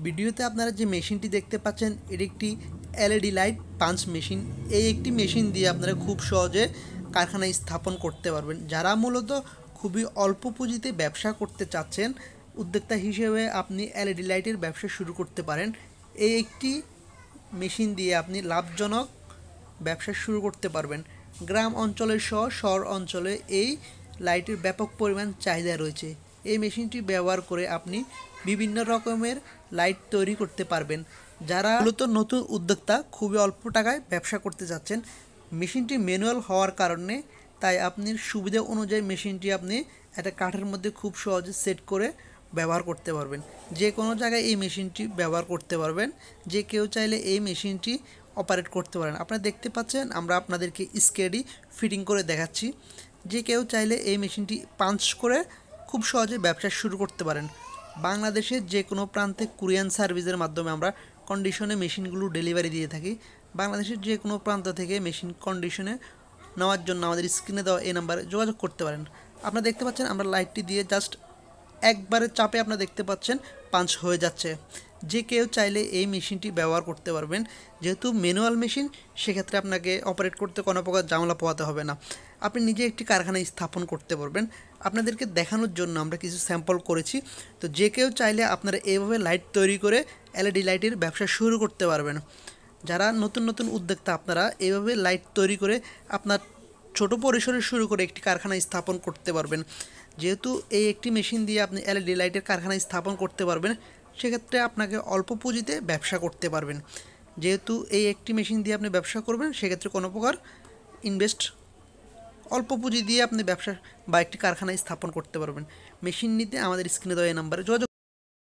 ভিডিওতে আপনারা যে মেশিনটি দেখতে পাচ্ছেন এটি একটি এলইডি লাইট পাঞ্চ মেশিন। এই একটি মেশিন দিয়ে আপনারা খুব সহজে কারখানায় স্থাপন করতে পারবেন। যারা মূলত খুবই অল্প পুঁজিতে ব্যবসা করতে চাচ্ছেন, উদ্যোক্তা হিসেবে আপনি এলইডি লাইটের ব্যবসা শুরু করতে পারেন। এই একটি মেশিন দিয়ে আপনি লাভজনক ব্যবসা শুরু করতে পারবেন। গ্রাম অঞ্চলের সহ শহর অঞ্চলে এই লাইটের ব্যাপক পরিমাণ চাহিদা রয়েছে। এই মেশিনটি ব্যবহার করে আপনি বিভিন্ন রকমের লাইট তৈরি করতে পারবেন। যারা মূলত নতুন উদ্যোক্তা খুবই অল্প টাকায় ব্যবসা করতে যাচ্ছেন, মেশিনটি ম্যানুয়াল হওয়ার কারণে তাই আপনি সুবিধা অনুযায়ী মেশিনটি আপনি একটা কাঠের মধ্যে খুব সহজে সেট করে ব্যবহার করতে পারবেন। যে কোনো জায়গায় এই মেশিনটি ব্যবহার করতে পারবেন। যে কেউ চাইলে এই মেশিনটি অপারেট করতে পারেন। আপনারা দেখতে পাচ্ছেন আমরা আপনাদেরকে স্কেডি ফিটিং করে দেখাচ্ছি। যে কেউ চাইলে এই মেশিনটি পাঞ্চ করে খুব সহজে ব্যবসা শুরু করতে পারেন। বাংলাদেশের যে কোনো প্রান্তে কুরিয়ান সার্ভিসের মাধ্যমে আমরা কন্ডিশনে মেশিনগুলো ডেলিভারি দিয়ে থাকি। বাংলাদেশের যে কোনো প্রান্ত থেকে মেশিন কন্ডিশনে নেওয়ার জন্য আমাদের স্ক্রিনে দেওয়া এই নাম্বারে যোগাযোগ করতে পারেন। আপনারা দেখতে পাচ্ছেন আমরা লাইটটি দিয়ে জাস্ট একবারে চাপে আপনারা দেখতে পাচ্ছেন পাঞ্চ হয়ে যাচ্ছে। যে কেউ চাইলে এই মেশিনটি ব্যবহার করতে পারবেন। যেহেতু ম্যানুয়াল মেশিন, সেক্ষেত্রে আপনাকে অপারেট করতে কোনো প্রকার ঝামেলা পোহাতে হবে না। আপনি নিজে একটি কারখানায় স্থাপন করতে পারবেন। আপনাদেরকে দেখানোর জন্য আমরা কিছু স্যাম্পল করেছি। তো যে কেউ চাইলে আপনারা এইভাবে লাইট তৈরি করে এলইডি লাইটের ব্যবসা শুরু করতে পারবেন। যারা নতুন নতুন উদ্যোক্তা, আপনারা এইভাবে লাইট তৈরি করে আপনার ছোট পরিসরে শুরু করে একটি কারখানা স্থাপন করতে পারবেন। যেহেতু এই একটি মেশিন দিয়ে আপনি এলইডি লাইটের কারখানা স্থাপন করতে পারবেন, সেক্ষেত্রে আপনাকে অল্প পুঁজিতে ব্যবসা করতে পারবেন। যেহেতু এই একটি মেশিন দিয়ে আপনি ব্যবসা করবেন, সেক্ষেত্রে কোনো প্রকার ইনভেস্ট অল্প পুঁজি দিয়ে আপনি ব্যবসা বা একটি কারখানায় স্থাপন করতে পারবেন। মেশিন নিতে আমাদের স্ক্রিনে দেওয়া এই নাম্বারে যোগাযোগ